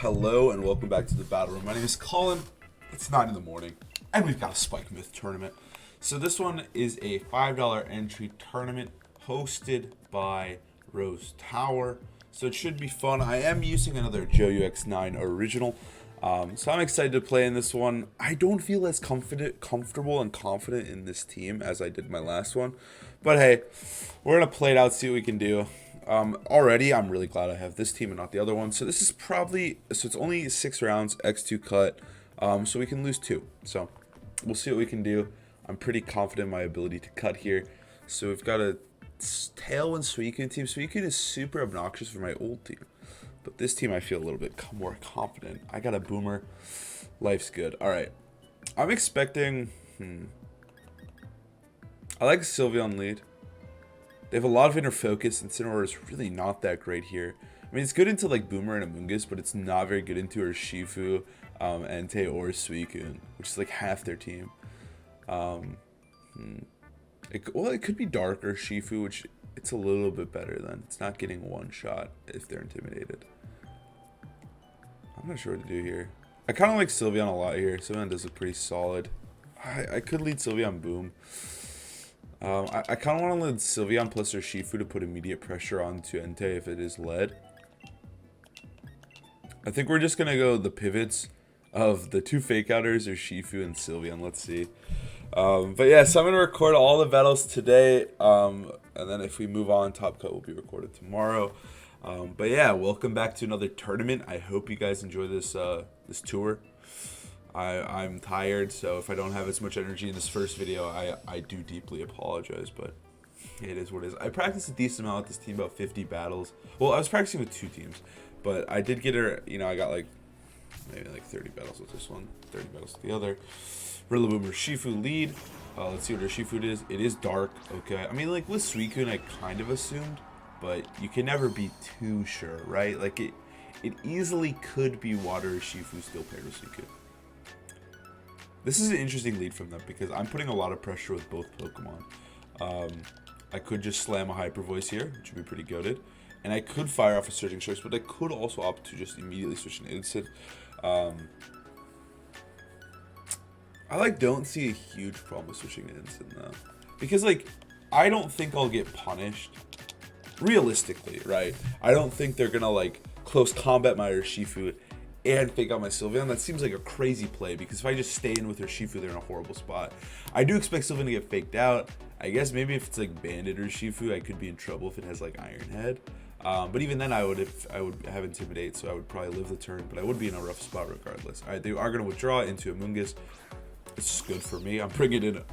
Hello and welcome back to the Battle Room. My name is Colin. It's 9 in the morning and we've got a Spikemuth tournament. So this one is a $5 entry tournament hosted by Rose Tower. So it should be fun. I am using another Joe UX9 original. So I'm excited to play in this one. I don't feel as comfortable and confident in this team as I did my last one. But hey, we're going to play it out, see what we can do. Already, I'm really glad I have this team and not the other one. So this is probably, so it's only 6 rounds, X2 cut, so we can lose 2. So we'll see what we can do. I'm pretty confident in my ability to cut here. So we've got a Tailwind Suicune team. Suicune is super obnoxious for my old team. But this team I feel a little bit more confident. I got a Boomer. Life's good. Alright. I'm expecting, I like Sylveon lead. They have a lot of inner focus, and Incineroar is really not that great here. I mean, it's good into like Boomer and Amoonguss, but it's not very good into Urshifu, Entei, or Suicune, which is like half their team. Well, it could be Dark or Urshifu, which it's a little bit better then. It's not getting one shot if they're intimidated. I'm not sure what to do here. I kind of like Sylveon a lot here. Sylveon does look pretty solid. I could lead Sylveon Boom. I kind of want to lead Sylveon plus Urshifu to put immediate pressure onto Entei if it is led. I think we're just going to go the pivots of the 2 fake outers, Urshifu and Sylveon. Let's see. But yeah, so I'm going to record all the battles today. And then if we move on, Top Cut will be recorded tomorrow. But yeah, welcome back to another tournament. I hope you guys enjoy this this tour. I'm tired, so if I don't have as much energy in this first video, I do deeply apologize, but it is what it is. I practiced a decent amount with this team, about 50 battles. Well, I was practicing with 2 teams, but I did get her, you know, I got like, maybe like 30 battles with this one, 30 battles with the other. Rillaboom Urshifu lead. Let's see what Urshifu is. It is Dark, okay. I mean, like with Suicune, I kind of assumed, but you can never be too sure, right? Like it easily could be Water Urshifu still paired with Suicune. This is an interesting lead from them because I'm putting a lot of pressure with both Pokemon. I could just slam a Hyper Voice here, which would be pretty goated. And I could fire off a Surging Strikes, but I could also opt to just immediately switch an Instant. I don't see a huge problem with switching an Instant though. Because I don't think I'll get punished. Realistically, right? I don't think they're gonna close combat my Urshifu and fake out my Sylveon. That seems like a crazy play because if I just stay in with Urshifu, they're in a horrible spot. I do expect Sylveon to get faked out. I guess maybe if it's Bandit Urshifu, I could be in trouble if it has Iron Head. But even then, I would have Intimidate, so I would probably live the turn, but I would be in a rough spot regardless. All right, they are going to withdraw into Amoonguss. It's just good for me. I'm bringing in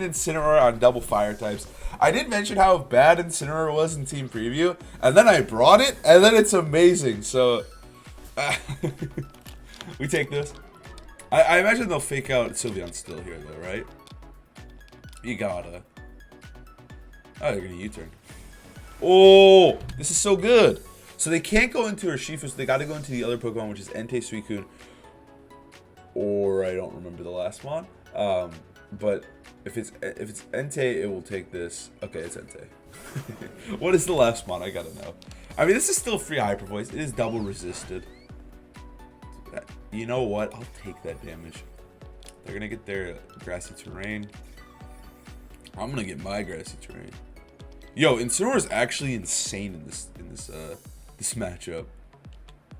Incineroar on double fire types. I did mention how bad Incineroar was in Team Preview, and then I brought it, and then it's amazing. So we take this. I imagine they'll fake out Sylveon still here though, right? You gotta. Oh, they're gonna U-turn. Oh, this is so good. So they can't go into Urshifu, so they gotta go into the other Pokemon, which is Entei, Suicune, or I don't remember the last one. But if it's Entei, it will take this. Okay, it's Entei. What is the last one? I gotta know. I mean, this is still free Hyper Voice. It is double resisted. You know what? I'll take that damage. They're gonna get their Grassy Terrain. I'm gonna get my Grassy Terrain. Yo, Incineroar is actually insane in this matchup.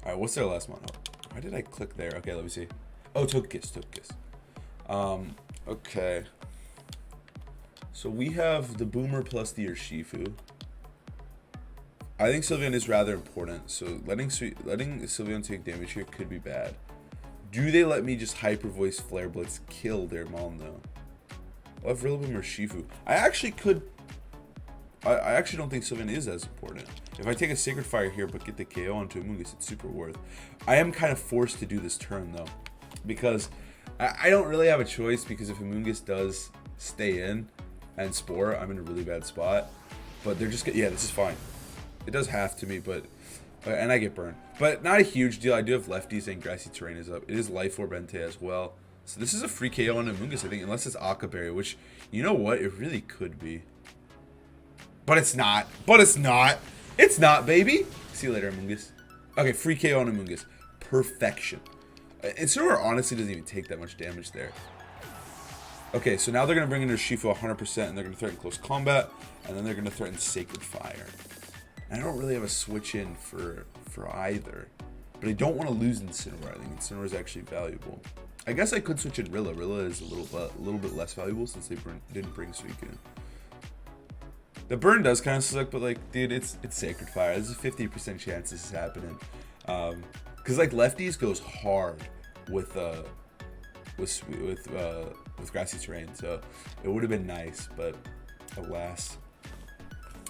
All right, what's their last one? Oh, why did I click there? Okay, let me see. Oh, Togekiss. Okay. So we have the Boomer plus the Urshifu. I think Sylveon is rather important, so letting Sylveon take damage here could be bad. Do they let me just Hyper Voice Flare Blitz kill their mom though? I'll have Rillaboom Urshifu. I actually don't think Sylveon is as important. If I take a Sacred Fire here but get the KO onto Amoonguss, it's super worth. I am kind of forced to do this turn though, because I don't really have a choice, because if Amoonguss does stay in and Spore, I'm in a really bad spot. But they're just, yeah, this is fine. It does have to me, but, and I get burned. But not a huge deal. I do have lefties and Grassy Terrain is up. It is Life Orb Entei as well. So this is a free KO on Amoonguss, I think, unless it's Akaberry, which, you know what? It really could be. But it's not. It's not, baby. See you later, Amoonguss. Okay, free KO on Amoonguss. perfection. Incineroar honestly doesn't even take that much damage there. Okay, so now they're going to bring in their Shifu 100%, and they're going to threaten close combat, and then they're going to threaten Sacred Fire. And I don't really have a switch in for either. But I don't want to lose Incineroar. I think Incineroar is actually valuable. I guess I could switch in Rilla. Rilla is a little bit less valuable since they didn't bring Suicune. The burn does kind of suck, but like, dude, it's Sacred Fire. There's a 50% chance this is happening. Because like lefties goes hard with grassy terrain, so it would have been nice, but alas.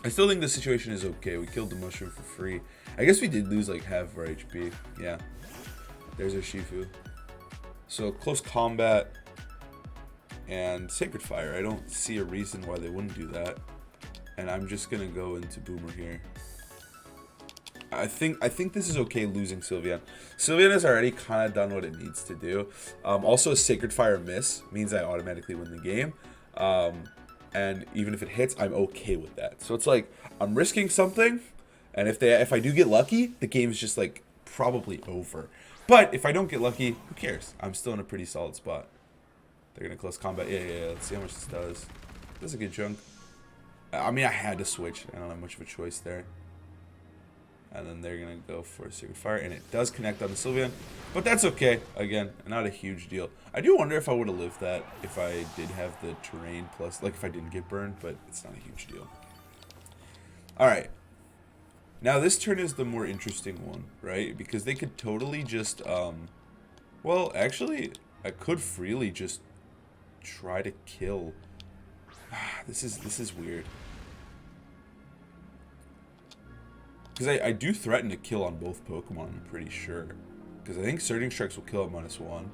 I still think the situation is okay. We killed the mushroom for free. I guess we did lose like half of our HP. Yeah. There's our Shifu. So close combat and Sacred Fire. I don't see a reason why they wouldn't do that. And I'm just gonna go into Boomer here. I think this is okay losing Sylveon. Sylveon has already kind of done what it needs to do. Also, a Sacred Fire miss means I automatically win the game. And even if it hits, I'm okay with that. So it's like I'm risking something, and if I do get lucky, the game is just like probably over. But if I don't get lucky, who cares? I'm still in a pretty solid spot. They're gonna close combat. Yeah. Let's see how much this does. That's a good chunk. I mean, I had to switch. I don't have much of a choice there. And then they're going to go for a Sacred Fire. And it does connect on the Sylveon. But that's okay. Again, not a huge deal. I do wonder if I would have lived that if I did have the terrain plus, like if I didn't get burned. But it's not a huge deal. Alright. Now this turn is the more interesting one, right? Because they could totally just, well, actually, I could freely just try to kill. This is weird. Because I do threaten to kill on both Pokemon, I'm pretty sure. Because I think Surging Strikes will kill at -1.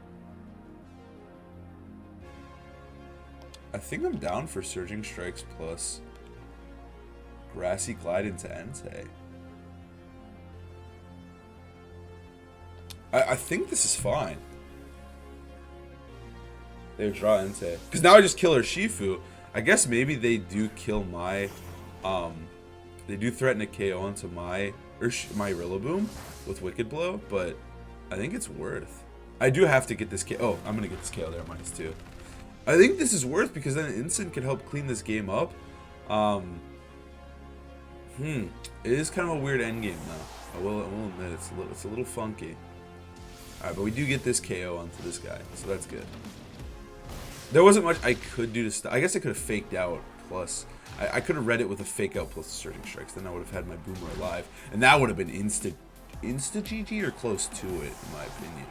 I think I'm down for Surging Strikes plus Grassy Glide into Entei. I think this is fine. They would draw Entei. Because now I just kill her Shifu. I guess maybe they do kill my... They do threaten a KO onto my Rillaboom with Wicked Blow, but I think it's worth. I do have to get this KO. Oh, I'm going to get this KO there, -2. I think this is worth because then Instant can help clean this game up. It is kind of a weird endgame, though. I will admit, it's a little funky. Alright, but we do get this KO onto this guy, so that's good. There wasn't much I could do to stop. I guess I could have faked out plus... I could have read it with a fake out plus Surging Strikes. Then I would have had my Boomer alive. And that would have been insta GG or close to it, in my opinion.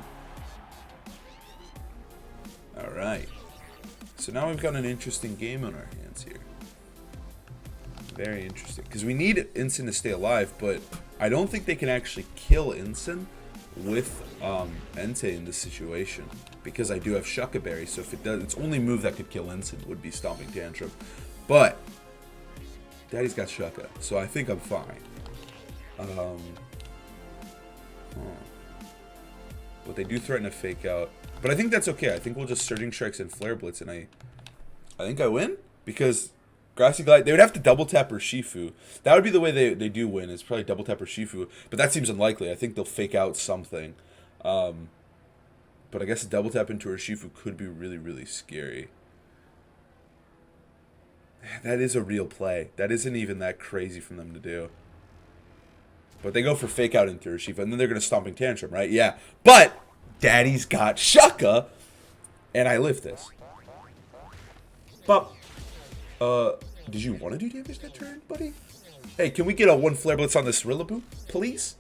Alright. So now we've got an interesting game on our hands here. Very interesting. Because we need Instant to stay alive, but I don't think they can actually kill Instant with Entei in this situation. Because I do have Shucka Berry, so if it does, its only move that could kill Instant would be Stomping Tantrum. But Daddy's got Shucka, so I think I'm fine. But they do threaten a fake out. But I think that's okay. I think we'll just Surging Strikes and Flare Blitz, and I think I win because Grassy Glide. They would have to double tap her Shifu. That would be the way they do win. It's probably double tap her Shifu, but that seems unlikely. I think they'll fake out something. But I guess a double tap into her Shifu could be really, really scary. That is a real play. That isn't even that crazy for them to do. But they go for fake out into her Shifu, and then they're going to Stomping Tantrum, right? Yeah. But Daddy's got Shucka, and I live this. But, did you want to do damage that turn, buddy? Hey, can we get a 1 Flare Blitz on this Rillaboom, please?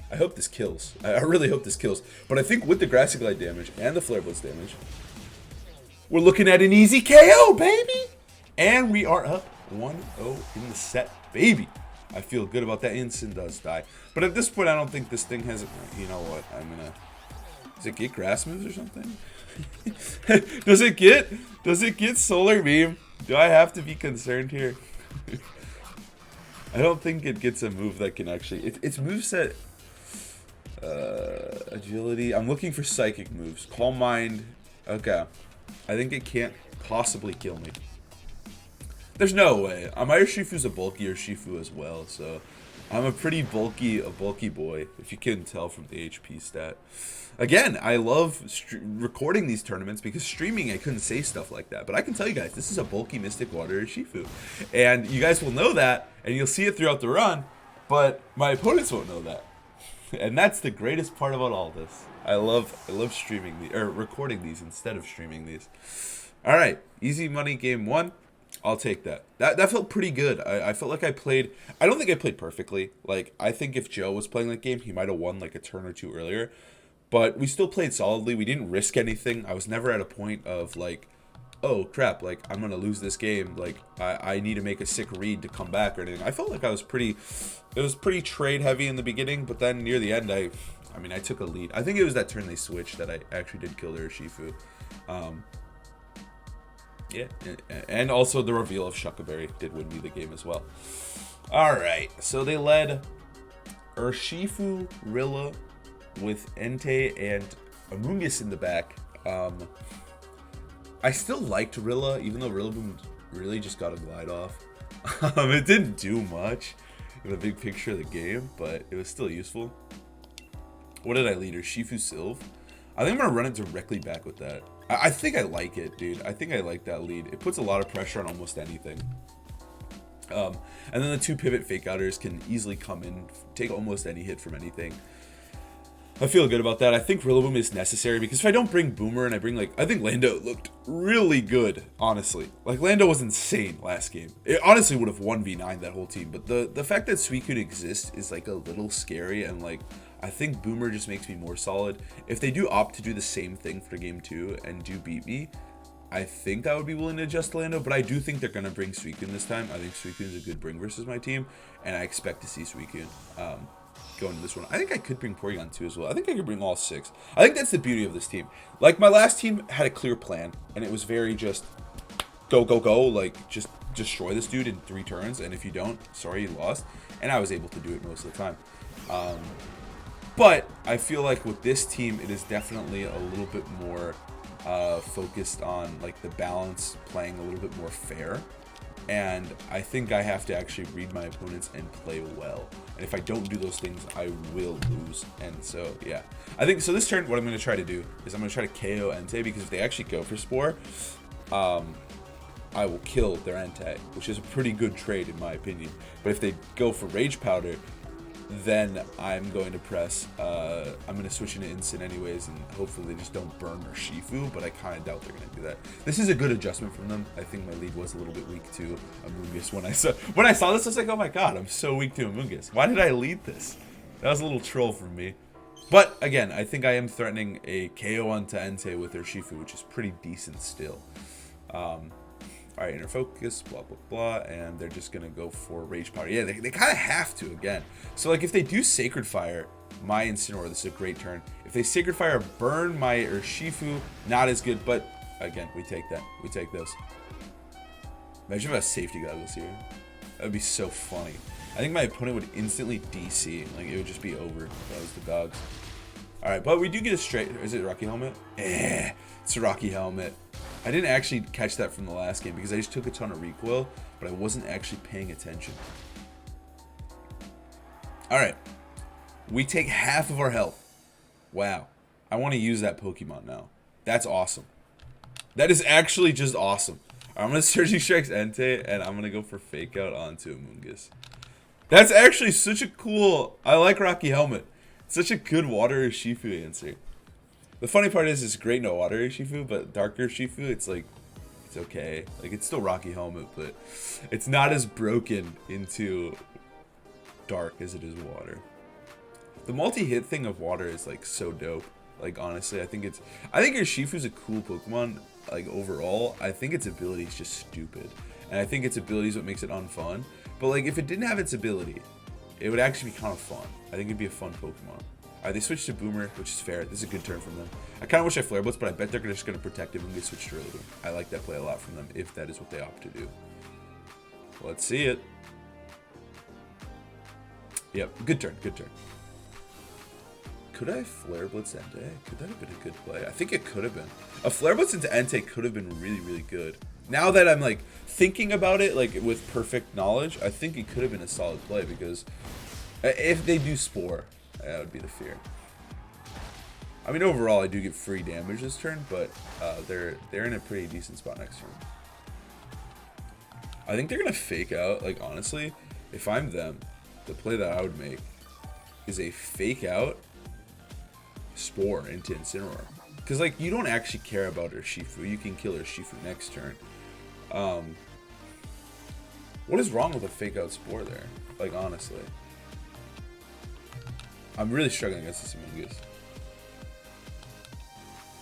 I hope this kills. I really hope this kills. But I think with the Grassy Glide damage and the Flare Blitz damage, we're looking at an easy KO, baby! And we are up 1-0 in the set, baby. I feel good about that. Instant does die. But at this point, I don't think this thing has... You know what? I'm going to... Does it get grass moves or something? Does it get Solar Beam? Do I have to be concerned here? I don't think it gets a move that can actually... Its moveset... agility. I'm looking for Psychic moves. Calm Mind. Okay. I think it can't possibly kill me. There's no way. My Shifu's a bulkier Shifu as well, so I'm a pretty bulky boy, if you couldn't tell from the HP stat. Again, I love recording these tournaments because streaming I couldn't say stuff like that. But I can tell you guys, this is a bulky Mystic Water Urshifu. And you guys will know that, and you'll see it throughout the run, but my opponents won't know that. And that's the greatest part about all this. I love streaming recording these instead of streaming these. All right, easy money game 1. I'll take that. That felt pretty good. I felt like I played. I don't think I played perfectly. Like, I think if Joe was playing that game, he might have won like a turn or two earlier. But we still played solidly. We didn't risk anything. I was never at a point of like, oh crap, like I'm gonna lose this game. Like I need to make a sick read to come back or anything. I felt like I was pretty. It was pretty trade heavy in the beginning, but then near the end, I mean, I took a lead. I think it was that turn they switched that I actually did kill their Urshifu. Yeah, and also the reveal of Shuckleberry did win me the game as well. Alright, so they led Urshifu, Rilla, with Entei and Amoonguss in the back. I still liked Rilla, even though Rillaboom really just got a glide off. It didn't do much in the big picture of the game, but it was still useful. What did I lead? Urshifu Sylve? I think I'm going to run it directly back with that. I think I like it, dude. I think I like that lead. It puts a lot of pressure on almost anything. And then the 2 pivot fake outers can easily come in, take almost any hit from anything. I feel good about that. I think Rillaboom is necessary because if I don't bring Boomer and I bring I think Lando looked really good, honestly. Like, Lando was insane last game. It honestly would have 1v9 that whole team, but the fact that Suicune exists is like a little scary, and like I think Boomer just makes me more solid. If they do opt to do the same thing for game 2 and do beat me, I think I would be willing to adjust Lando, but I do think they're going to bring Suicune this time. I think Suicune is a good bring versus my team, and I expect to see Suicune go into this one. I think I could bring Porygon too as well. I think I could bring all 6. I think that's the beauty of this team. Like, my last team had a clear plan, and it was very just go, go, go, like just destroy this dude in 3 turns, and if you don't, sorry, you lost. And I was able to do it most of the time. But I feel like with this team, it is definitely a little bit more focused on like the balance, playing a little bit more fair. And I think I have to actually read my opponents and play well. And if I don't do those things, I will lose. And so, yeah. I think, so this turn, what I'm going to try to do is I'm going to try to KO Entei, because if they actually go for Spore, I will kill their Entei, which is a pretty good trade in my opinion. But if they go for Rage Powder, then I'm going to press, I'm going to switch into Instant anyways, and hopefully they just don't burn Urshifu, but I kind of doubt they're going to do that. This is a good adjustment from them. I think my lead was a little bit weak to Amoonguss. When I saw this, I was like, oh my god, I'm so weak to Amoonguss. Why did I lead this? That was a little troll from me. But, again, I think I am threatening a KO onto Entei with Urshifu, which is pretty decent still. Alright, inner focus, blah, blah, blah, and they're just going to go for Rage Powder. Yeah, they kind of have to, again. So, like, if they do Sacred Fire my Incineroar, this is a great turn. If they Sacred Fire burn my Urshifu, not as good, but, again, we take that. We take those. Imagine if I have safety goggles here. That would be so funny. I think my opponent would instantly DC. Like, it would just be over if that was the dogs. Alright, but we do get a straight... Is it Rocky Helmet? It's a Rocky Helmet. I didn't actually catch that from the last game because I just took a ton of recoil, but I wasn't actually paying attention. Alright. We take half of our health. Wow. I want to use that Pokemon now. That's awesome. That is actually just awesome. I'm going to Surging Strikes Entei, and I'm going to go for Fake Out onto Amoonguss. That's actually such a cool... I like Rocky Helmet. Such a good Water Urshifu answer. The funny part is, it's great no Water Urshifu, but Dark Urshifu, it's like, it's okay. Like, it's still Rocky Helmet, but it's not as broken into Dark as it is Water. The multi-hit thing of Water is, like, so dope. Like, honestly, I think Urshifu's a cool Pokemon, like, overall. I think its ability is just stupid. And I think its ability is what makes it unfun. But, like, if it didn't have its ability, it would actually be kind of fun. I think it'd be a fun Pokemon. Alright, they switched to Boomer, which is fair. This is a good turn from them. I kind of wish I Flare Blitz, but I bet they're just going to protect him when they switch to Rillaboom. I like that play a lot from them, if that is what they opt to do. Let's see it. Yep, good turn, good turn. Could I Flare Blitz Entei? Could that have been a good play? I think it could have been. A Flare Blitz into Entei could have been really, really good. Now that I'm, like, thinking about it, like, with perfect knowledge, I think it could have been a solid play, because If they do Spore, that would be the fear. I mean, overall, I do get free damage this turn, but they're in a pretty decent spot next turn. I think they're gonna fake out. Like, honestly, if I'm them, the play that I would make is a fake out Spore into Incineroar. Because, like, you don't actually care about Urshifu. You can kill Urshifu next turn. What is wrong with a fake out Spore there? Like, honestly. I'm really struggling against this Amoonguss.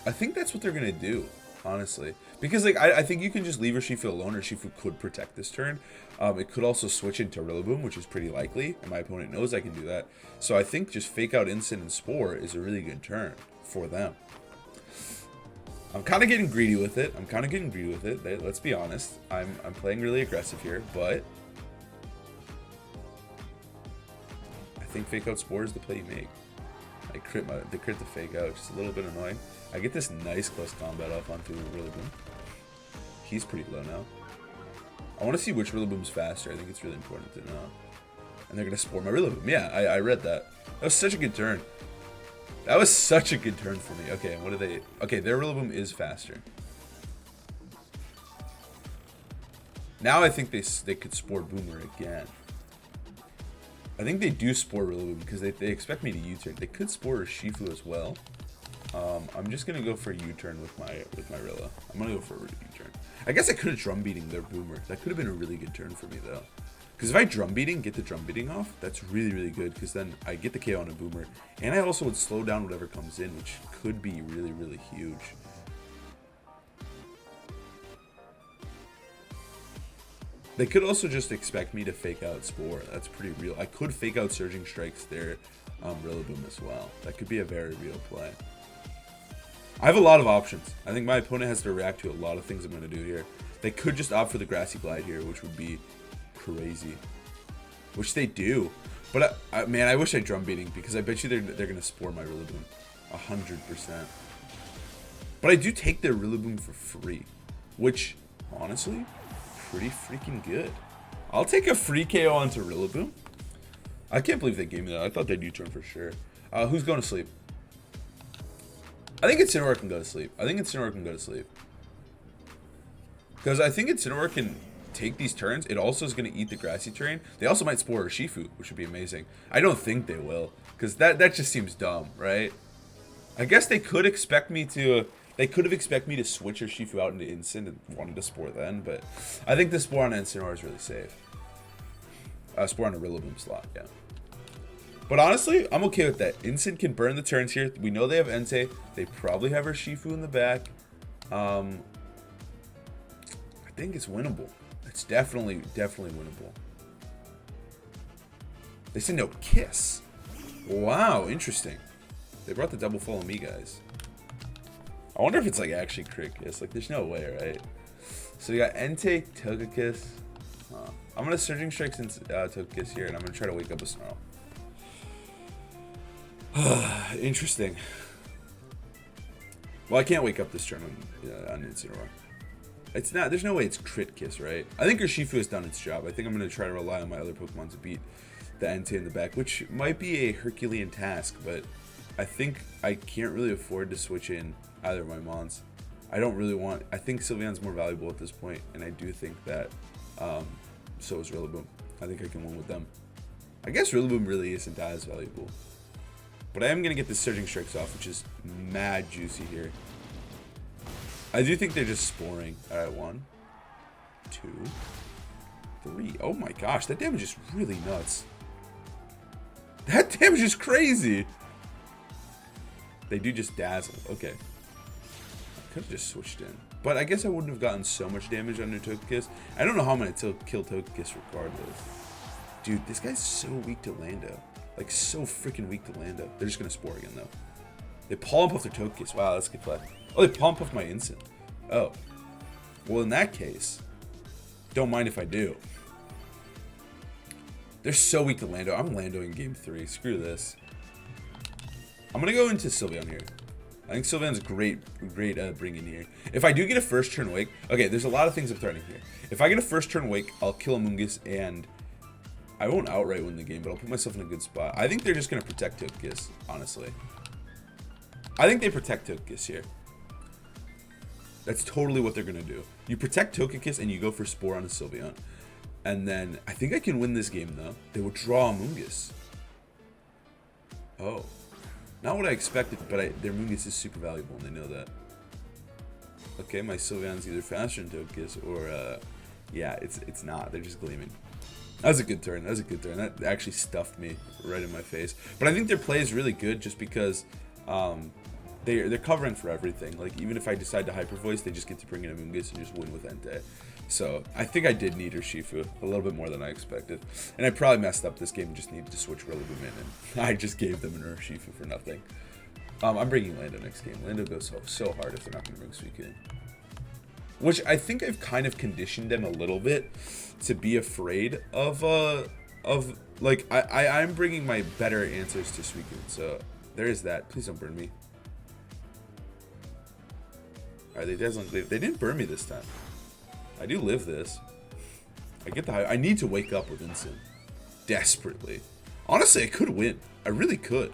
I think that's what they're going to do, honestly. Because, like, I think you can just leave Urshifu alone. Urshifu could protect this turn. It could also switch into Rillaboom, which is pretty likely. And my opponent knows I can do that. So I think just fake out Incin and Spore is a really good turn for them. I'm kind of getting greedy with it. Let's be honest. I'm playing really aggressive here, but I think fake out Spore is the play you make. I crit the fake out, just a little bit annoying. I get this nice close combat off onto Rillaboom. He's pretty low now. I want to see which Rillaboom's faster. I think it's really important to know. And they're gonna Spore my Rillaboom. Yeah, I read that. That was such a good turn. That was such a good turn for me. Okay, and what do they... Okay, their Rillaboom is faster. Now I think they could Spore Boomer again. I think they do Spore Rillaboom because they expect me to U-turn. They could Spore Urshifu as well. I'm just gonna go for a U-turn with my Rilla. I'm gonna go for a U-turn. I guess I could have drum beating their Boomer. That could have been a really good turn for me though. Because if I drum beating, get the drum beating off, that's really, really good. Because then I get the KO on a Boomer. And I also would slow down whatever comes in, which could be really, really huge. They could also just expect me to fake out Spore. That's pretty real. I could fake out Surging Strikes their Rillaboom as well. That could be a very real play. I have a lot of options. I think my opponent has to react to a lot of things I'm going to do here. They could just opt for the Grassy Glide here, which would be crazy, which they do. But man, I wish I drum beating because I bet you they're gonna Spore my Rillaboom 100%. But I do take their Rillaboom for free, which honestly pretty freaking good. I'll take a free KO onto Rillaboom. I can't believe they gave me that. I thought they'd U-turn for sure. Who's going to sleep? I think Incineroar can go to sleep. Because I think Incineroar can take these turns. It also is going to eat the Grassy Terrain. They also might Spore Urshifu, which would be amazing. I don't think they will, because that just seems dumb, right? I guess they could expect me to... They could have expected me to switch Urshifu out into Incin and wanted to Spore then, but I think the Spore on Incineroar is really safe. Spore on a Rillaboom slot, yeah. But honestly, I'm okay with that. Incin can burn the turns here. We know they have Entei. They probably have Urshifu in the back. I think it's winnable. It's definitely winnable. They said no Kiss. Wow, interesting. They brought the double follow me guys. I wonder if it's like actually crit Kiss. Like there's no way, right? So we got Entei, Togekiss. I'm gonna Surging Strike since Togekiss here, and I'm gonna try to wake up a Snarl. Interesting. Well, I can't wake up this turn on Incineroar. It's not. There's no way it's crit Kiss, right? I think Urshifu has done its job. I think I'm gonna try to rely on my other Pokemon to beat the Entei in the back, which might be a Herculean task, but I think I can't really afford to switch in either of my Mons. I don't really want... I think Sylveon's more valuable at this point, and I do think that so is Rillaboom. I think I can win with them. I guess Rillaboom really isn't as valuable. But I am going to get the Surging Strikes off, which is mad juicy here. I do think they're just Sporing. Alright, 1, 2, 3. Oh my gosh, that damage is really nuts. That damage is crazy. They do just Dazzle. Okay. I could have just switched in. But I guess I wouldn't have gotten so much damage under Togekiss. I don't know how I'm going to kill Togekiss regardless. Dude, this guy's so weak to Lando. Like, so freaking weak to Lando. They're just going to Spore again, though. They Palm Puff their Togekiss. Wow, that's a good play. Oh, they Palm Puff my Incin. Oh. Well, in that case, don't mind if I do. They're so weak to Lando. I'm Landoing game 3. Screw this. I'm going to go into Sylveon here. I think Sylveon's great bringing here. If I do get a first turn wake... Okay, there's a lot of things I'm threatening here. If I get a first turn wake, I'll kill Amoonguss and I won't outright win the game, but I'll put myself in a good spot. I think they're just going to protect Togekiss, honestly. I think they protect Togekiss here. That's totally what they're going to do. You protect Togekiss and you go for Spore on a Sylveon. And then, I think I can win this game, though. They would draw a Mungus. Oh. Not what I expected, but their Mungus is super valuable, and they know that. Okay, my Sylveon's either faster than Togekiss, or, yeah, it's not. They're just gleaming. That was a good turn. That was a good turn. That actually stuffed me right in my face. But I think their play is really good just because they're covering for everything. Like, even if I decide to Hyper Voice, they just get to bring in a Mungus and just win with Entei. So, I think I did need Urshifu a little bit more than I expected. And I probably messed up this game and just needed to switch Rillaboom in. And I just gave them an Urshifu for nothing. I'm bringing Lando next game. Lando goes so hard if they're not going to bring Suicune. Which I think I've kind of conditioned them a little bit to be afraid of like, I'm bringing my better answers to Suicune. So, there is that. Please don't burn me. Alright, they didn't burn me this time. I do live this. I get the high. I need to wake up with Instant. Desperately. Honestly, I could win. I really could.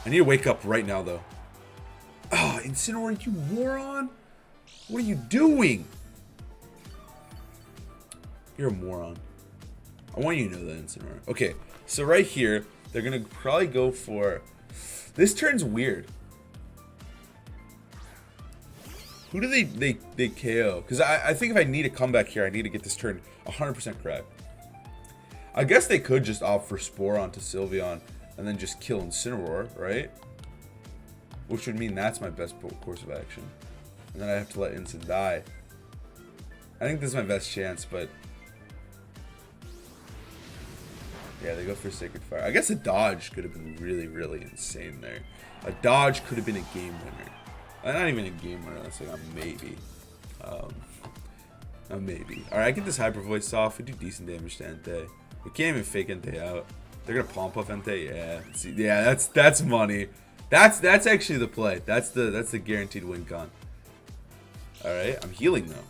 I need to wake up right now, though. Oh, Incineroar, you moron! What are you doing? You're a moron. I want you to know that, Incineroar. Okay, so right here, they're going to probably go for... This turn's weird. Who do they KO? Because I think if I need a comeback here, I need to get this turn 100% correct. I guess they could just opt for Spore onto Sylveon and then just kill Incineroar, right? Which would mean that's my best course of action. And then I have to let Incin die. I think this is my best chance, but... Yeah, they go for Sacred Fire. I guess a dodge could have been really, really insane there. A dodge could have been a game winner. Not even a game winner, that's like a maybe. A maybe. Alright, I get this Hyper Voice off. We do decent damage to Entei. We can't even fake Entei out. They're gonna Palm Puff Entei, yeah. See, yeah, that's money. That's actually the play. That's the guaranteed win con. Alright, I'm healing though.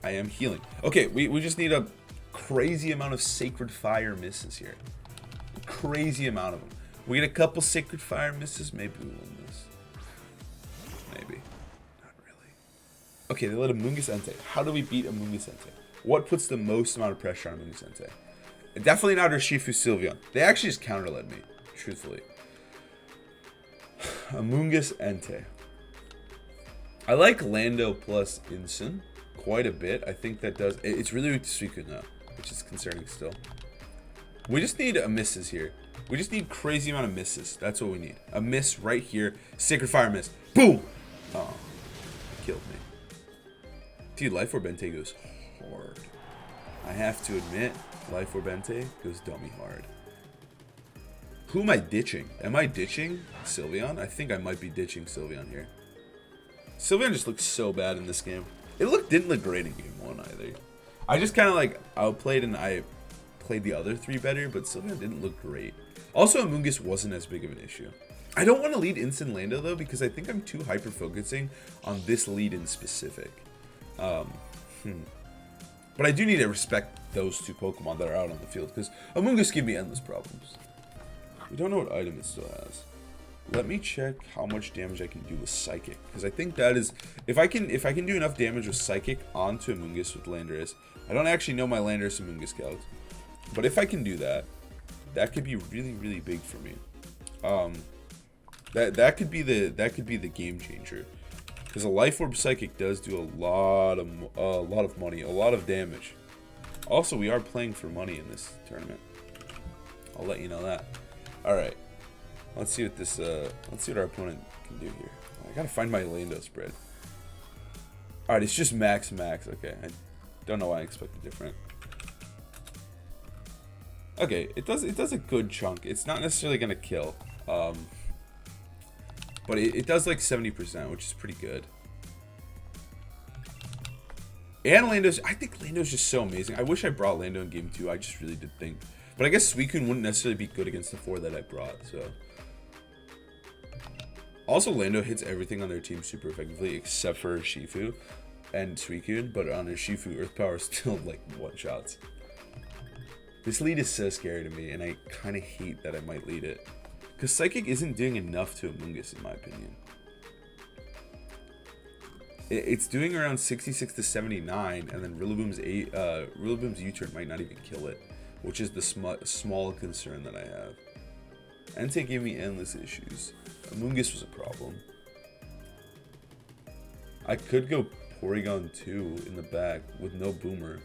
I am healing. Okay, we just need a crazy amount of Sacred Fire misses here. A crazy amount of them. We get a couple Sacred Fire misses, maybe we win this. Maybe. Not really. Okay, they let a Mungus Entei. How do we beat a Mungus Entei? What puts the most amount of pressure on a Mungus Entei? Definitely not Urshifu Sylveon. They actually just counter-led me, truthfully. A Mungus Entei. I like Lando plus Incin quite a bit. I think that does... It's really weak to Suicune now, which is concerning still. We just need a misses here. We just need crazy amount of misses. That's what we need. A miss right here. Sacred Fire miss. Boom! Oh, killed me. Dude, Life Orb Entei goes hard. I have to admit, Life Orb Entei goes dummy hard. Who am I ditching? Am I ditching Sylveon? I think I might be ditching Sylveon here. Sylveon just looks so bad in this game. Didn't look great in game 1 either. I just kind of like outplayed and I played the other 3 better, but Sylveon didn't look great. Also, Amoonguss wasn't as big of an issue. I don't want to lead Instant Lando though, because I think I'm too hyper focusing on this lead in specific. But I do need to respect those 2 Pokemon that are out on the field, because Amoonguss give me endless problems. We don't know what item it still has. Let me check how much damage I can do with Psychic, because I think that is... If I can do enough damage with Psychic onto Amoonguss with Landorus, I don't actually know my Landorus Amoonguss calcs, but if I can do that, that could be really, really big for me. That could be the game changer, because a Life Orb Psychic does do a lot of money, a lot of damage. Also, we are playing for money in this tournament. I'll let you know that. All right. Let's see what this. Let's see what our opponent can do here. I gotta find my Lando spread. All right, it's just max. Okay, I don't know why I expected different. Okay, it does a good chunk. It's not necessarily gonna kill, but it does like 70%, which is pretty good. And Lando's, I think Lando's just so amazing. I wish I brought Lando in game 2. I just really did think, but I guess Suicune wouldn't necessarily be good against the 4 that I brought. So. Also, Lando hits everything on their team super effectively except for Urshifu and Suicune, but on Urshifu, Earth Power is still like one-shots. This lead is so scary to me, and I kind of hate that I might lead it. Because Psychic isn't doing enough to Amoonguss, in my opinion. It's doing around 66 to 79, and then Rillaboom's U-turn might not even kill it, which is the small concern that I have. Entei gave me endless issues. Amoonguss was a problem. I could go Porygon 2 in the back with no Boomer.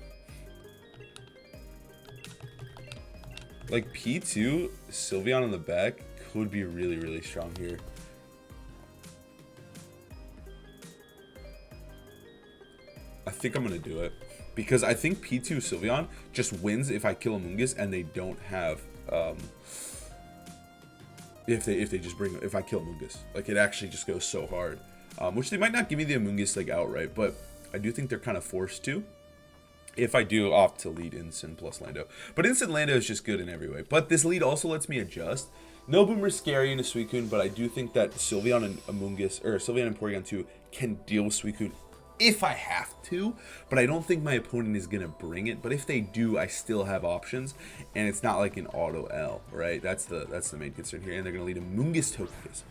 Like P2, Sylveon in the back could be really, really strong here. I think I'm going to do it. Because I think P2 Sylveon just wins if I kill Amoonguss and they don't have... if I kill Amoonguss. Like, it actually just goes so hard. Which they might not give me the Amoonguss, like, outright. But I do think they're kind of forced to. If I do opt to lead Instant plus Lando. But Instant Lando is just good in every way. But this lead also lets me adjust. No Boomer's scary in a Suicune, but I do think that Sylveon and Amoonguss, or Sylveon and Porygon 2 can deal with Suicune if I have to. But I don't think my opponent is going to bring it. But if they do, I still have options. And it's not like an auto L, right? That's the main concern here. And they're going to lead Amoonguss Togekiss.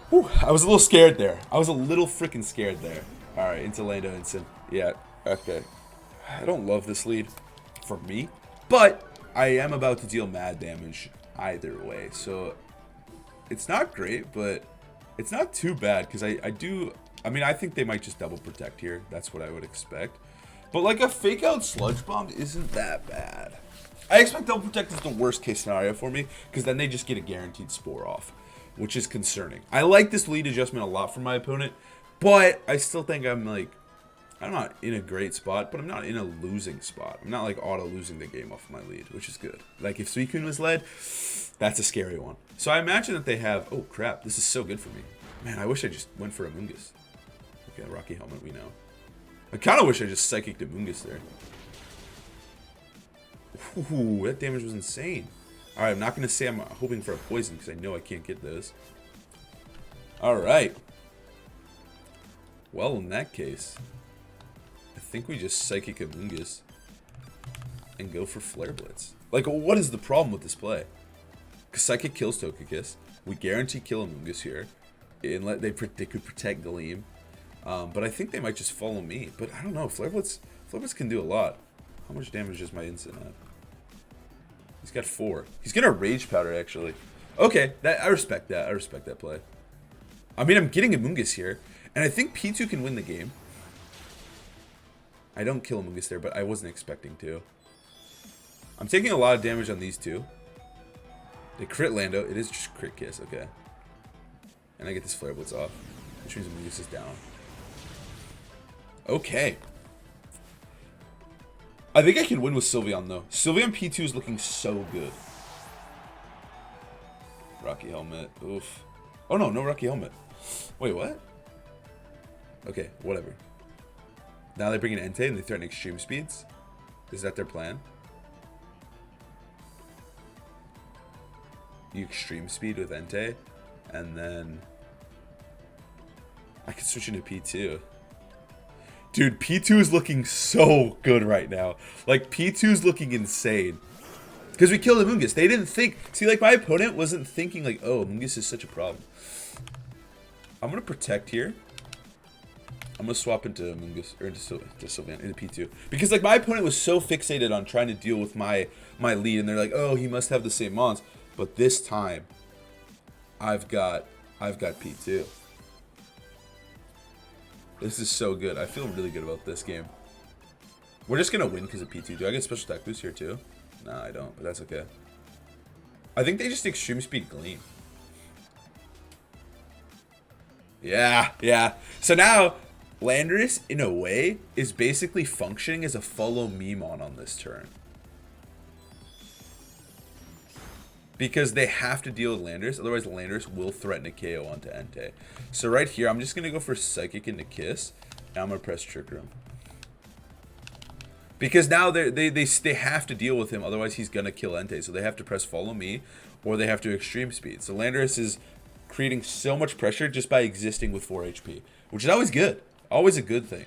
Whew, I was a little scared there. I was a little freaking scared there. Alright, into Lando Instant. Yeah, okay. I don't love this lead for me, but I am about to deal mad damage either way. So it's not great, but it's not too bad because I think they might just double protect here. That's what I would expect. But like a fake out Sludge Bomb isn't that bad. I expect double protect is the worst case scenario for me because then they just get a guaranteed Spore off, which is concerning. I like this lead adjustment a lot from my opponent, but I still think I'm not in a great spot, but I'm not in a losing spot. I'm not like auto losing the game off my lead, which is good. Like if Suicune was led, that's a scary one. So I imagine that they have, oh crap, this is so good for me. Man, I wish I just went for Amoonguss. Okay, Rocky Helmet, we know. I kind of wish I just Psychic Amoonguss there. Ooh, that damage was insane. Alright, I'm not going to say I'm hoping for a poison because I know I can't get those. Alright. Well, in that case, I think we just Psychic Amoonguss and go for Flare Blitz. Like, what is the problem with this play? Because Psychic kills Togekiss. We guarantee kill Amoonguss here. And they could protect Gleam. But I think they might just follow me. But I don't know. Flare Blitz can do a lot. How much damage does my Instant have? He's got 4. He's going to Rage Powder, actually. Okay, I respect that. I respect that play. I mean, I'm getting Amoonguss here. And I think P2 can win the game. I don't kill Amoonguss there, but I wasn't expecting to. I'm taking a lot of damage on these two. They crit Lando. It is just crit Kiss, okay. And I get this Flare Blitz off, which means Amoonguss is down. Okay. I think I can win with Sylveon, though. Sylveon P2 is looking so good. Rocky Helmet. Oof. Oh, no Rocky Helmet. Wait, what? Okay, whatever. Now they bring in Entei and they threaten extreme speeds. Is that their plan? You extreme speed with Entei, and then I could switch into P2. Dude, P2 is looking so good right now. Like, P2 is looking insane. Because we killed Amoonguss. They didn't think... See, like, my opponent wasn't thinking, like, oh, Amoonguss is such a problem. I'm going to protect here. I'm going to swap into Amoonguss, or into Sylveon, into P2. Because, like, my opponent was so fixated on trying to deal with my lead. And they're like, oh, he must have the same mons. But this time, I've got P2. This is so good. I feel really good about this game. We're just going to win because of P2. Do I get special attack boost here too? Nah, I don't, but that's okay. I think they just extreme speed Gleam. Yeah. So now, Landorus, in a way, is basically functioning as a follow me mon on this turn. Because they have to deal with Landorus, otherwise Landorus will threaten a KO onto Entei. So right here, I'm just going to go for Psychic into Kiss, and I'm going to press Trick Room. Because now they have to deal with him, otherwise he's going to kill Entei. So they have to press Follow Me, or they have to Extreme Speed. So Landorus is creating so much pressure just by existing with 4 HP, which is always good. Always a good thing.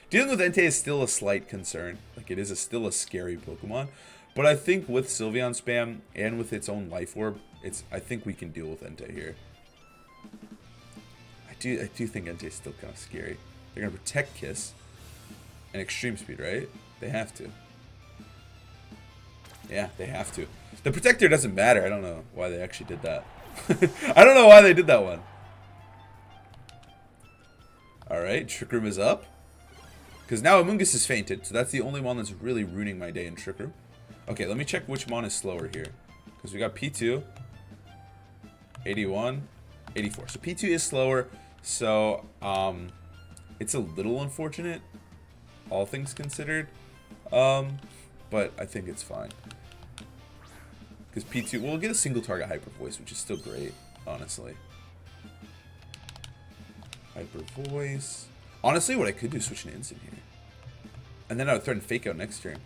Dealing with Entei is still a slight concern. Like, it is still a scary Pokemon. But I think with Sylveon spam and with its own Life Orb, I think we can deal with Entei here. I do think Entei is still kind of scary. They're gonna Protect Kiss and Extreme Speed, right? They have to. Yeah, they have to. The Protector doesn't matter. I don't know why they actually did that. I don't know why they did that one. Alright, Trick Room is up. Because now Amoonguss is fainted, so that's the only one that's really ruining my day in Trick Room. Okay, let me check which mon is slower here. Because we got P2, 81, 84. So P2 is slower, so it's a little unfortunate, all things considered. But I think it's fine. Because P2, we'll get a single target Hyper Voice, which is still great, honestly. Hyper Voice. Honestly, what I could do is switch an Instant here. And then I would threaten Fake Out next turn.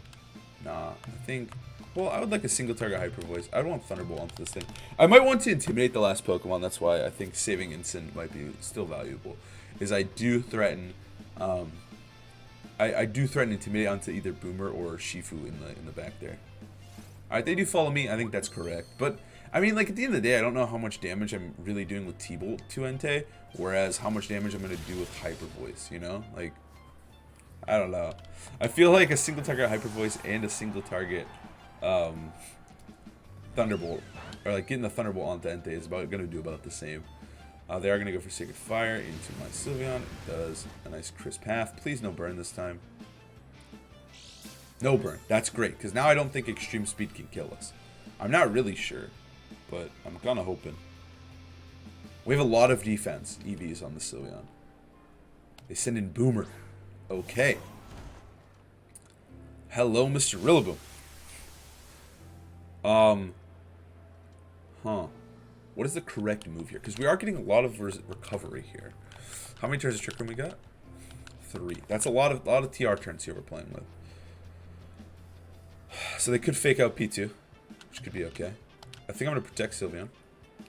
Nah, I think... Well, I would like a single target Hyper Voice. I'd want Thunderbolt onto this thing. I might want to Intimidate the last Pokemon. That's why I think saving Instant might be still valuable. Is I do threaten... I do threaten Intimidate onto either Boomer or Shifu in the back there. Alright, they do follow me. I think that's correct. But, I mean, like, at the end of the day, I don't know how much damage I'm really doing with T-Bolt to Entei, whereas how much damage I'm going to do with Hyper Voice, you know? Like, I don't know. I feel like a single target Hyper Voice and a single target Thunderbolt, or like getting the Thunderbolt onto Entei is going to do about the same. They are going to go for Sacred Fire into my Sylveon. It does a nice crisp path. Please no burn this time. No burn. That's great, because now I don't think Extreme Speed can kill us. I'm not really sure, but I'm kind of hoping. We have a lot of defense EVs on the Sylveon. They send in Boomer. Okay. Hello, Mr. Rillaboom. What is the correct move here? Because we are getting a lot of recovery here. How many turns of Trick Room we got? 3. That's a lot of TR turns here we're playing with. So they could Fake Out P2, which could be okay. I think I'm going to protect Sylveon.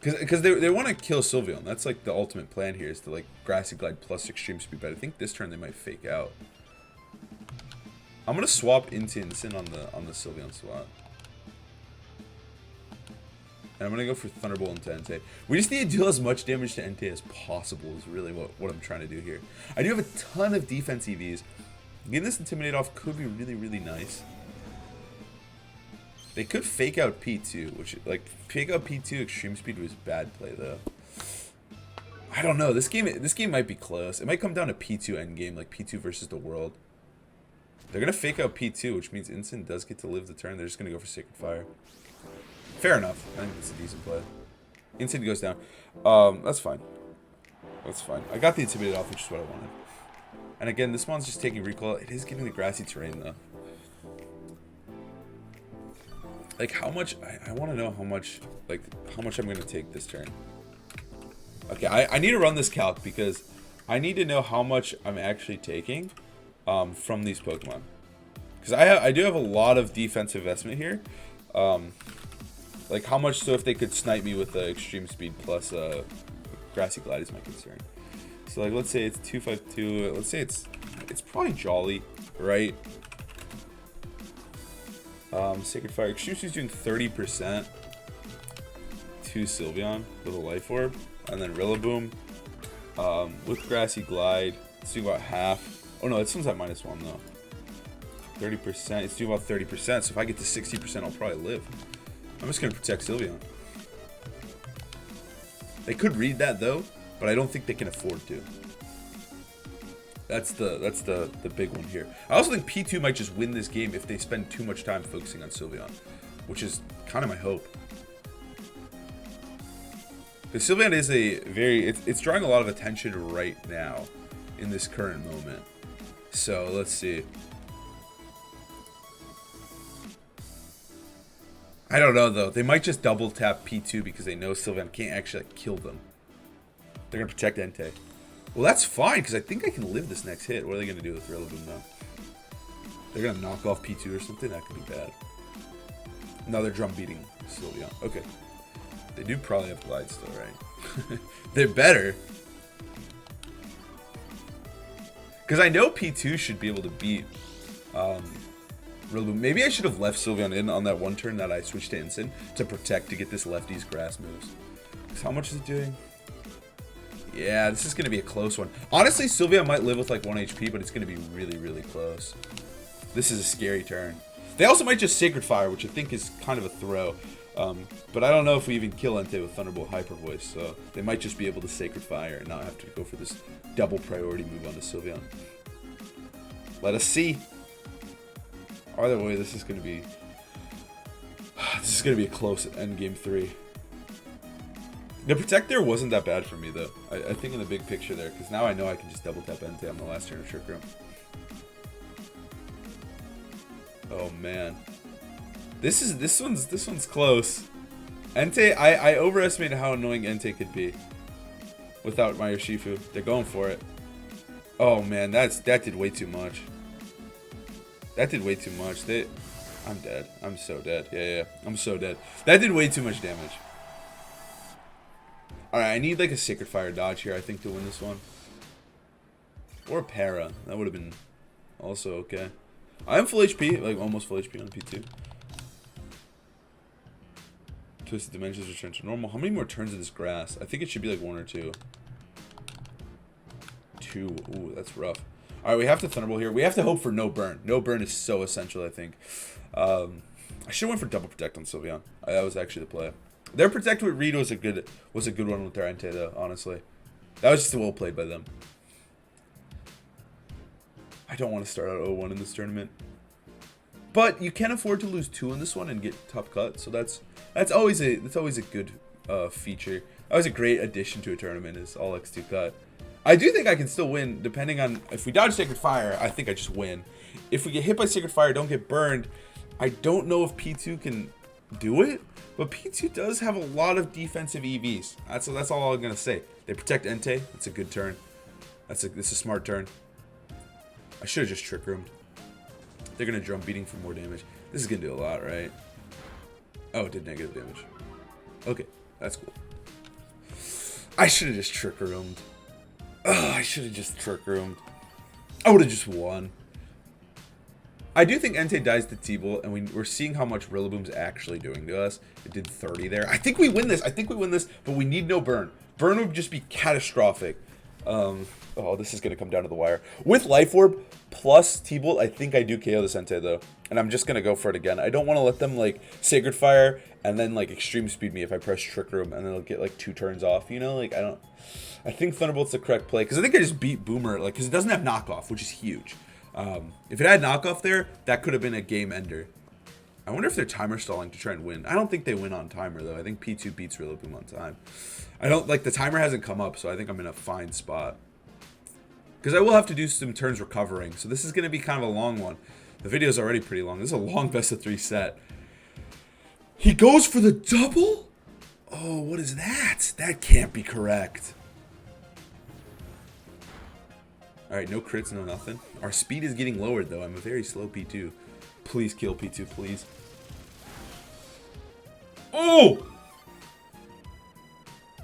Because they want to kill Sylveon. That's like the ultimate plan here, is to like Grassy Glide plus Extreme Speed. But I think this turn they might Fake Out. I'm going to swap into Instant on the Sylveon swap. And I'm going to go for Thunderbolt into Entei. We just need to deal as much damage to Entei as possible is really what I'm trying to do here. I do have a ton of defense EVs. Getting this Intimidate off could be really, really nice. They could Fake Out P2, which, like, Fake Out P2 Extreme Speed was bad play, though. I don't know. This game might be close. It might come down to P2 endgame, like P2 versus the world. They're going to Fake Out P2, which means Instant does get to live the turn. They're just going to go for Sacred Fire. Fair enough. I think it's a decent play. Instant goes down. That's fine. That's fine. I got the Intimidate off, which is what I wanted. And again, this one's just taking recoil. It is giving the grassy terrain, though. Like, how much... I want to know how much I'm going to take this turn. Okay, I need to run this calc, because I need to know how much I'm actually taking from these Pokemon. Because I do have a lot of defensive investment here. Like, how much, so if they could snipe me with the Extreme Speed plus Grassy Glide is my concern. So, like, let's say it's 252. Let's say it's probably Jolly, right? Sacred Fire. Extreme Speed's doing 30% to Sylveon with a Life Orb. And then Rillaboom with Grassy Glide. It's doing about half. Oh, no, this one's at -1, though. 30%. It's doing about 30%. So if I get to 60%, I'll probably live. I'm just going to protect Sylveon. They could read that, though, but I don't think they can afford to. That's the big one here. I also think P2 might just win this game if they spend too much time focusing on Sylveon, which is kind of my hope. Because Sylveon is a very... It's drawing a lot of attention right now in this current moment. So, let's see. I don't know, though. They might just double tap P2 because they know Sylveon can't actually kill them. They're going to protect Entei. Well, that's fine, because I think I can live this next hit. What are they going to do with Rillaboom, though? They're going to knock off P2 or something? That could be bad. No, they're drum beating Sylveon. Okay. They do probably have Glide still, right? They're better. Because I know P2 should be able to beat Maybe I should have left Sylveon in on that one turn that I switched to Instant to protect to get this lefty's grass moves. How much is it doing? Yeah, this is going to be a close one. Honestly, Sylveon might live with like 1 HP, but it's going to be really, really close. This is a scary turn. They also might just Sacred Fire, which I think is kind of a throw. But I don't know if we even kill Entei with Thunderbolt Hyper Voice, so they might just be able to Sacred Fire and not have to go for this double priority move onto Sylveon. Let us see. Either way, this is going to be a close end game 3. The Protect there wasn't that bad for me though. I think in the big picture there, because now I know I can just double tap Entei on the last turn of Trick Room. Oh man, this one's close. Entei, I overestimated how annoying Entei could be without my Urshifu. They're going for it. Oh man, that did way too much. That did way too much. I'm dead. I'm so dead. Yeah, I'm so dead. That did way too much damage. Alright, I need like a Sacred Fire dodge here, I think, to win this one. Or a Para. That would have been also okay. I am full HP, like almost full HP on P2. Twisted Dimensions return to normal. How many more turns of this grass? I think it should be like 1 or 2. 2. Ooh, that's rough. Alright, we have to Thunderbolt here. We have to hope for no burn. No burn is so essential, I think. I should have went for double protect on Sylveon. That was actually the play. Their protect with Reed was a good one with their Entei though, honestly. That was just well played by them. I don't want to start out 0-1 in this tournament. But you can afford to lose 2 in this one and get tough cut, so that's always a good feature. That was a great addition to a tournament, is all X2 cut. I do think I can still win, depending on if we dodge Sacred Fire. I think I just win. If we get hit by Sacred Fire, don't get burned. I don't know if P2 can do it, but P2 does have a lot of defensive EVs. That's all I'm gonna say. They protect Entei. That's a good turn. It's a smart turn. I should have just Trick Roomed. They're gonna drum beating for more damage. This is gonna do a lot, right? Oh, it did negative damage. Okay, that's cool. I should have just Trick Roomed. Oh, I should have just Trick Roomed. I would have just won. I do think Entei dies to T-Bolt, and we're seeing how much Rillaboom's actually doing to us. It did 30 there. I think we win this. But we need no burn. Burn would just be catastrophic. Oh, this is going to come down to the wire. With Life Orb plus T-Bolt, I think I do KO this Entei, though. And I'm just going to go for it again. I don't want to let them, like, Sacred Fire and then, like, Extreme Speed me if I press Trick Room, and then they'll get, like, 2 turns off, you know? Like, I think Thunderbolt's the correct play, because I think I just beat Boomer, like, because it doesn't have knockoff, which is huge. If it had knockoff there, that could have been a game ender. I wonder if they're timer stalling to try and win. I don't think they win on timer, though. I think P2 beats Rillaboom on time. The timer hasn't come up, so I think I'm in a fine spot. Because I will have to do some turns recovering, so this is going to be kind of a long one. The video's already pretty long. This is a long best of 3 set. He goes for the double? Oh, what is that? That can't be correct. Alright, no crits, no nothing. Our speed is getting lowered, though. I'm a very slow P2. Please kill P2, please. Oh!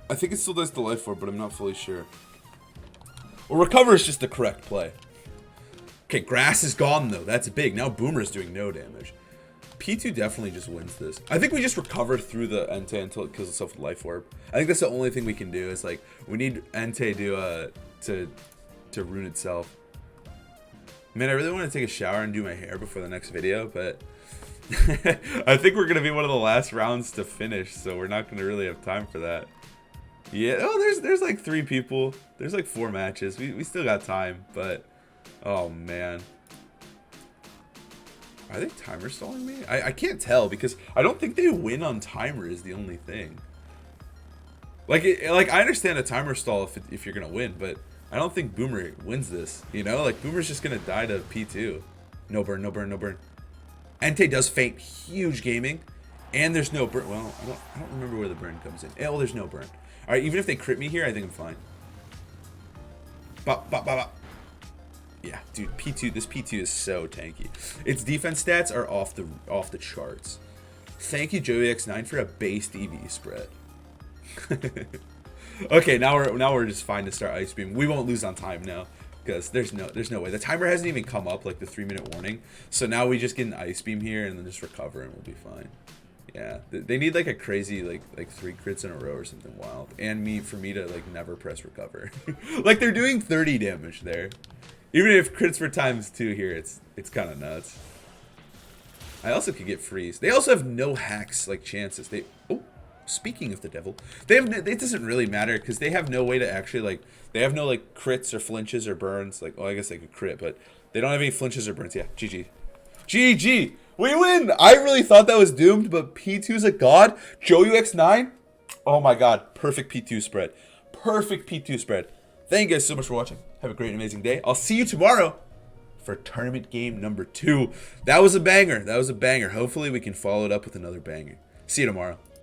I think it still does the Life Orb, but I'm not fully sure. Well, Recover is just the correct play. Okay, Grass is gone, though. That's big. Now Boomer's doing no damage. P2 definitely just wins this. I think we just recover through the Entei until it kills itself with Life Orb. I think that's the only thing we can do. Is like, we need Entei to ruin itself. Man, I really want to take a shower and do my hair before the next video, but I think we're going to be one of the last rounds to finish, so we're not going to really have time for that. Yeah, oh, there's like 3 people. There's like 4 matches. We still got time, but oh man. Are they timer stalling me? I can't tell because I don't think they win on timer is the only thing. Like I understand a timer stall if you're going to win, but I don't think Boomer wins this, you know? Like, Boomer's just going to die to P2. No burn, no burn, no burn. Entei does feint huge gaming, and there's no burn. Well, I don't remember where the burn comes in. Oh, there's no burn. All right, even if they crit me here, I think I'm fine. Bop, bop, bop, bop. Yeah, dude, this P2 is so tanky. Its defense stats are off the charts. Thank you, Joey X9, for a base EV spread. Okay, now we're just fine to start Ice Beam. We won't lose on time now. because there's no way. The timer hasn't even come up, like the 3-minute warning. So now we just get an ice beam here and then just recover and we'll be fine. Yeah, they need like a crazy like 3 crits in a row or something wild, and for me to like never press recover. Like they're doing 30 damage there. Even if crits for ×2 here, it's kind of nuts. I also could get freeze. They also have no hacks like chances. Speaking of the devil, it doesn't really matter because they have no way to actually like, they have no like crits or flinches or burns. Like, oh, I guess they could crit, but they don't have any flinches or burns. Yeah, GG. GG. We win! I really thought that was doomed, but P2's a god. Joe UX9? Oh my god. Perfect P2 spread. Perfect P2 spread. Thank you guys so much for watching. Have a great and amazing day. I'll see you tomorrow for tournament game number 2. That was a banger. That was a banger. Hopefully we can follow it up with another banger. See you tomorrow.